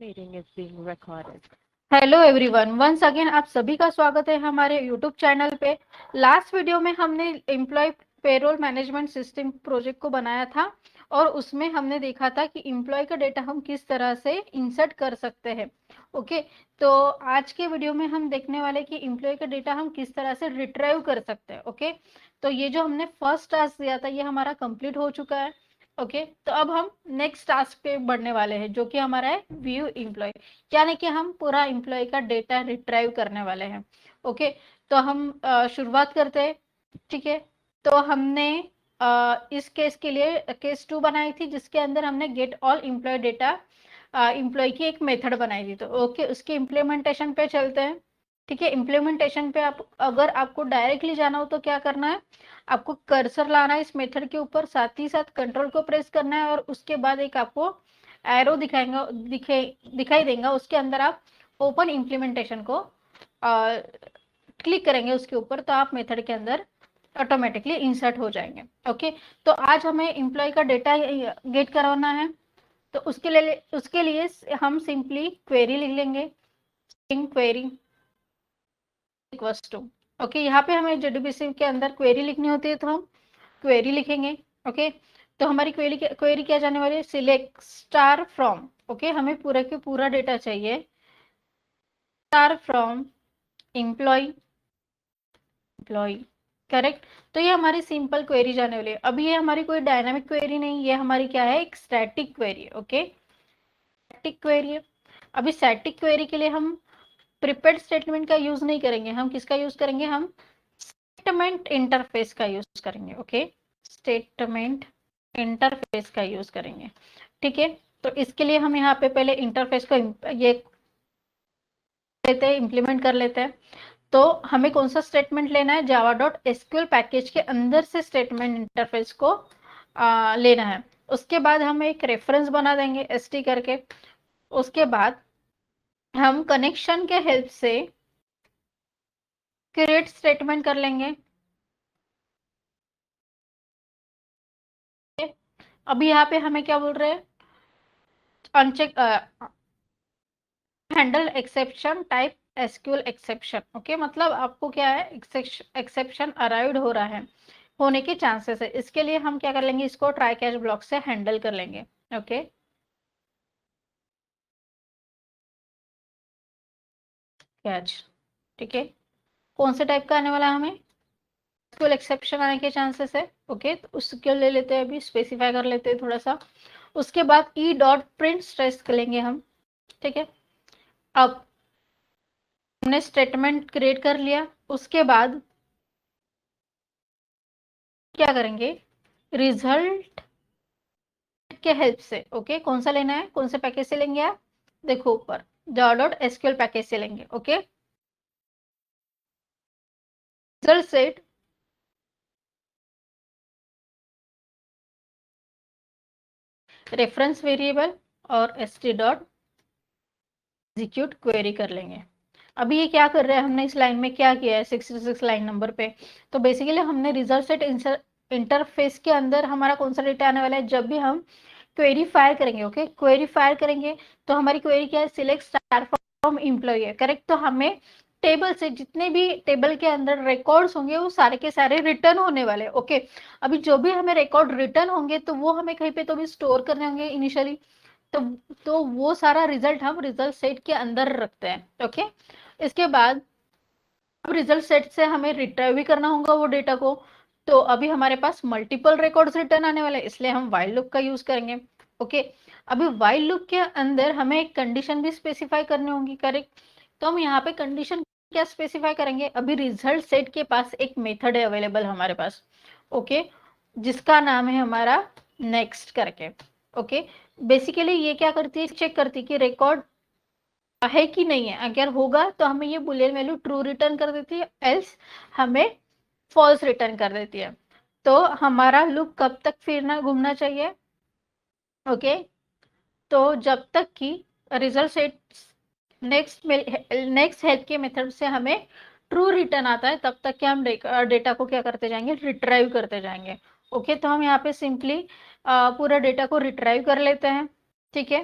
Meeting is being recorded. Hello everyone, once again आप सभी का स्वागत है हमारे यूट्यूब चैनल पे। लास्ट वीडियो में हमने employee payroll management system project को बनाया था और उसमें हमने देखा था कि एम्प्लॉय का डेटा हम किस तरह से इंसर्ट कर सकते हैं। ओके, तो आज के वीडियो में हम देखने वाले कि एम्प्लॉय का डेटा हम किस तरह से रिट्राइव कर सकते हैं। ओके, तो ये जो हमने फर्स्ट टास्क दिया था ये हमारा कंप्लीट हो चुका है। ओके, तो अब हम नेक्स्ट टास्क पे बढ़ने वाले हैं जो कि हमारा है व्यू एम्प्लॉय, यानी कि हम पूरा एम्प्लॉय का डेटा रिट्राइव करने वाले हैं। ओके, तो हम शुरुआत करते हैं। ठीक है, तो हमने इस केस के लिए केस 2 बनाई थी जिसके अंदर हमने get all employee data employee की एक मेथड बनाई थी। तो ओके, उसके इम्प्लीमेंटेशन पे चलते हैं। ठीक है, इम्प्लीमेंटेशन पे आप अगर आपको डायरेक्टली जाना हो तो क्या करना है, आपको कर्सर लाना है इस मेथड के ऊपर, साथ ही साथ कंट्रोल को प्रेस करना है और उसके बाद एक आपको एरो दिखाई देगा, उसके अंदर आप ओपन इम्प्लीमेंटेशन को क्लिक करेंगे उसके ऊपर, तो आप मेथड के अंदर ऑटोमेटिकली इंसर्ट हो जाएंगे। ओके, तो आज हमें एम्प्लॉय का डेटा गेट करवाना है, तो उसके लिए हम सिंपली क्वेरी लिख लेंगे, string query equals to. Okay, यहाँ पे हमें जेडीबीसी के अंदर क्वेरी लिखनी होती है तो हम क्वेरी लिखेंगे। ओके, तो हमारी क्वेरी क्या जाने वाली है, सिलेक्ट स्टार फ्रॉम। ओके, हमें पूरा के पूरा डेटा चाहिए स्टार फ्रॉम एम्प्लॉय करेक्ट। तो ये हमारी सिंपल क्वेरी जाने वाली है। अभी ये हमारी कोई डायनामिक क्वेरी नहीं, ये हमारी क्या है, एक static query. Okay, static query है। अभी स्टैटिक क्वेरी के लिए हम प्रिपेयर्ड स्टेटमेंट का यूज नहीं करेंगे, हम किसका यूज करेंगे, हम स्टेटमेंट इंटरफेस का यूज करेंगे। ओके, स्टेटमेंट इंटरफेस का यूज करेंगे। ठीक है, तो इसके लिए हम यहाँ पे पहले इंटरफेस को ये लेते हैं, इम्प्लीमेंट कर लेते हैं। तो हमें कौन सा स्टेटमेंट लेना है, जावा डॉट एसक्यूएल पैकेज के अंदर से स्टेटमेंट इंटरफेस को लेना है। उसके बाद हम एक रेफरेंस बना देंगे एसटी करके। उसके बाद हम कनेक्शन के हेल्प से क्रिएट स्टेटमेंट कर लेंगे। अभी यहाँ पे हमें क्या बोल रहे हैं, uncheck handle exception type SQL exception. Okay, मतलब आपको क्या है, एक्सेप्शन अराइव्ड हो रहा है, होने के चांसेस है। इसके लिए हम क्या कर लेंगे, इसको ट्राई कैच ब्लॉक से हैंडल कर लेंगे। Okay, catch. ठीक है, कौन से टाइप का आने वाला है, हमें एसक्यूएल एक्सेप्शन आने के चांसेस है। ओके, तो उसको ले लेते हैं, अभी स्पेसिफाई कर लेते हैं थोड़ा सा। उसके बाद ई डॉट प्रिंट स्ट्रेस करेंगे हम। ठीक है, अब हमने स्टेटमेंट क्रिएट कर लिया। उसके बाद क्या करेंगे, रिजल्ट के हेल्प से। ओके, कौन सा लेना है, कौन से पैकेज से लेंगे आप, देखो ऊपर जावा डॉट एसक्यूएल पैकेज से लेंगे। Okay, result set reference variable और st डॉट एग्जीक्यूट क्वेरी कर लेंगे। अभी ये क्या कर रहे हैं, हमने इस लाइन में क्या किया है, 66 लाइन नंबर पे। तो बेसिकली हमने रिजल्ट सेट इंटरफेस के अंदर हमारा कौन सा डेटा आने वाला है, जब भी हम क्वेरी फायर करेंगे। ओके, क्वेरी फायर करेंगे तो हमारी क्वेरी क्या है, सिलेक्ट स्टार फ्रॉम एम्प्लॉय है। करेक्ट, तो हमें टेबल से जितने भी टेबल के अंदर रिकॉर्ड्स होंगे वो सारे के सारे रिटर्न होने वाले। ओके, अभी जो भी हमें रिकॉर्ड रिटर्न होंगे तो वो हमें कहीं पे तो भी स्टोर करने होंगे इनिशियली। तो वो सारा रिजल्ट हम रिजल्ट सेट के अंदर रखते हैं। ओके, इसके बाद अब रिजल्ट सेट से हमें रिट्राइव भी करना होगा वो डेटा को। तो अभी हमारे पास मल्टीपल रिकॉर्ड्स रिटर्न आने वाले, इसलिए हम व्हाइल लूप का यूज करेंगे। ओके, अभी व्हाइल लूप के अंदर हमें एक कंडीशन भी स्पेसिफाई करनी होगी। करेक्ट, तो हम यहाँ पे कंडीशन क्या स्पेसिफाई करेंगे, अभी रिजल्ट सेट के पास एक मेथड है अवेलेबल हमारे पास। ओके, जिसका नाम है हमारा नेक्स्ट करके। ओके, बेसिकली ये क्या करती है, चेक करती है कि रिकॉर्ड है कि नहीं है। अगर होगा तो हमें ये बुलियन वैल्यू ट्रू रिटर्न कर देती है, एल्स हमें फॉल्स रिटर्न कर देती है। तो हमारा लूप कब तक फिरना घूमना चाहिए, ओके, तो जब तक कि रिजल्ट सेट नेक्स्ट हेल्प के मेथड से हमें ट्रू रिटर्न आता है, तब तक के हम डेटा को क्या करते जाएंगे, रिट्राइव करते जाएंगे। ओके, तो हम यहाँ पे सिंपली पूरा डेटा को रिट्राइव कर लेते हैं। ठीक है,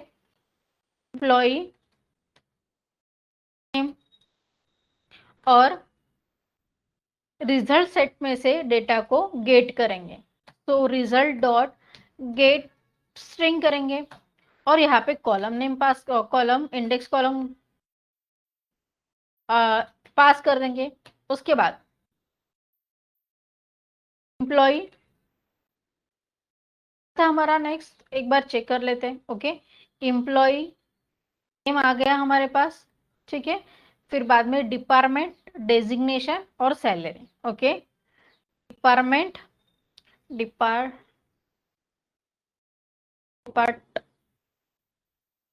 एम्प्लॉई नेम और रिजल्ट सेट में से डेटा को गेट करेंगे। तो रिजल्ट डॉट गेट स्ट्रिंग करेंगे और यहाँ पे कॉलम नेम पास, कॉलम इंडेक्स कॉलम पास कर देंगे। उसके बाद एम्प्लॉई था हमारा, नेक्स्ट एक बार चेक कर लेते हैं। ओके, एम्प्लॉई नेम आ गया हमारे पास, ठीक है। फिर बाद में डिपार्टमेंट, डेजिग्नेशन और salary. Okay, department, depart depart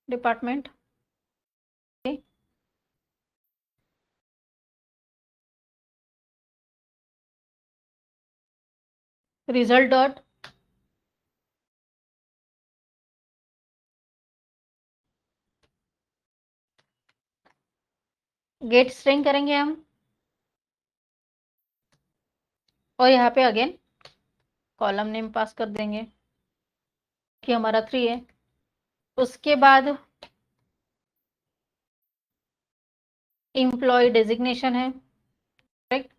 department, result dot get string करेंगे हम और यहाँ पे अगेन कॉलम नेम पास कर देंगे कि हमारा 3 है। उसके बाद एम्प्लॉय डेजिग्नेशन है, correct.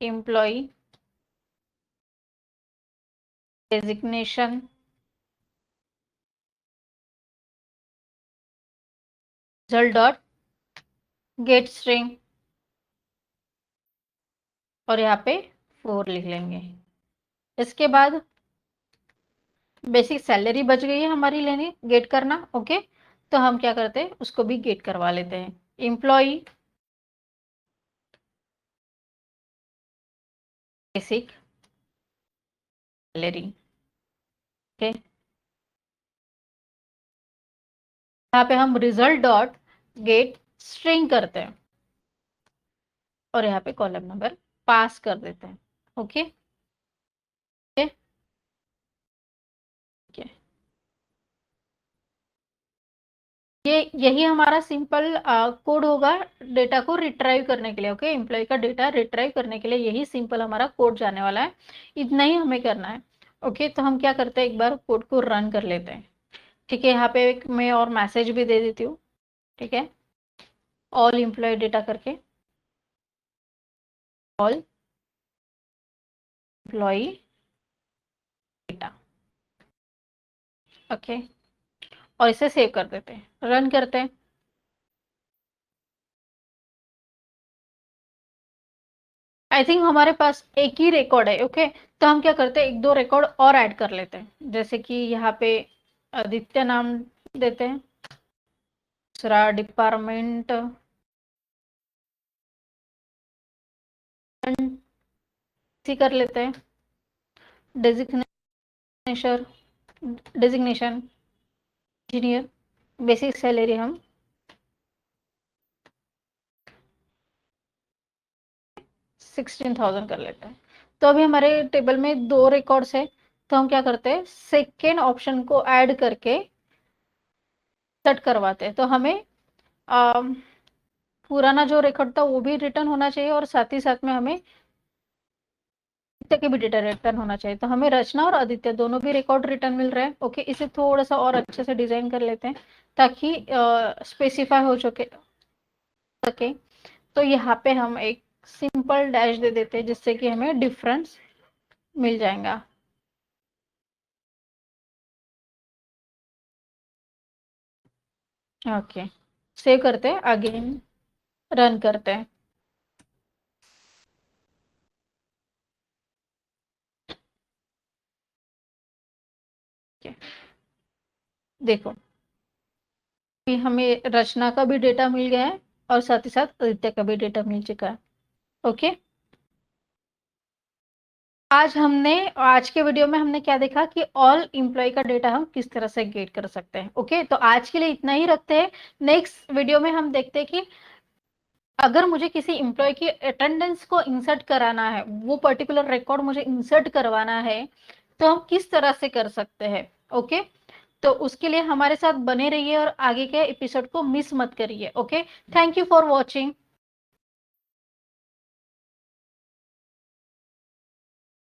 Employee designation result dot get string और यहाँ पे 4 लिख लेंगे। इसके बाद बेसिक सैलरी बच गई है हमारी लेनी, गेट करना। ओके, तो हम क्या करते हैं, उसको भी गेट करवा लेते हैं। Employee basic salary, okay. यहाँ पे हम रिजल्ट डॉट गेट स्ट्रिंग करते हैं और यहाँ पे कॉलम नंबर पास कर देते हैं। ओके, यही हमारा सिंपल कोड होगा डेटा को रिट्राइव करने के लिए। ओके, एम्प्लॉय का डेटा रिट्राइव करने के लिए यही सिंपल हमारा कोड जाने वाला है, इतना ही हमें करना है। ओके, तो हम क्या करते हैं, एक बार कोड को रन कर लेते हैं। ठीक है, यहाँ पे एक मैं और मैसेज भी दे देती हूँ। ठीक है, ऑल एम्प्लॉय डेटा करके, ऑल एम्प्लॉय डेटा। ओके, और इसे सेव कर देते हैं, रन करते हैं। आई थिंक हमारे पास एक ही रिकॉर्ड है। ओके, तो हम क्या करते हैं, एक दो रिकॉर्ड और ऐड कर लेते हैं। जैसे कि यहाँ पे आदित्य नाम देते हैं, दूसरा डिपार्टमेंट कर लेते हैं, designation designation engineer, basic salary हम 16,000 कर लेते हैं। तो अभी हमारे टेबल में 2 रिकॉर्ड्स है, तो हम क्या करते हैं, सेकेंड ऑप्शन को ऐड करके सेट करवाते हैं। तो हमें पुराना जो रिकॉर्ड था वो भी रिटर्न होना चाहिए और साथ ही साथ में हमें आदित्य के भी डेटा रिटर्न होना चाहिए। तो हमें रचना और आदित्य दोनों भी रिकॉर्ड रिटर्न मिल रहा है। ओके, इसे थोड़ा सा और अच्छे से डिजाइन कर लेते हैं ताकि स्पेसिफाई हो सके। तो यहाँ पे हम एक सिंपल डैश दे देते हैं जिससे कि हमें डिफरेंस मिल जाएगा। ओके, सेव करते हैं, अगेन रन करते हैं। देखो, कि हमें रचना का भी डेटा मिल गया है और साथ ही साथ आदित्य का भी डेटा मिल चुका है। ओके, आज के वीडियो में हमने क्या देखा कि ऑल एम्प्लॉय का डेटा हम किस तरह से गेट कर सकते हैं। ओके, तो आज के लिए इतना ही रखते हैं। नेक्स्ट वीडियो में हम देखते हैं कि अगर मुझे किसी एम्प्लॉय की अटेंडेंस को इंसर्ट कराना है, वो पर्टिकुलर रिकॉर्ड मुझे इंसर्ट करवाना है, तो हम किस तरह से कर सकते हैं। ओके, तो उसके लिए हमारे साथ बने रहिए और आगे के एपिसोड को मिस मत करिए। Okay, thank you for watching.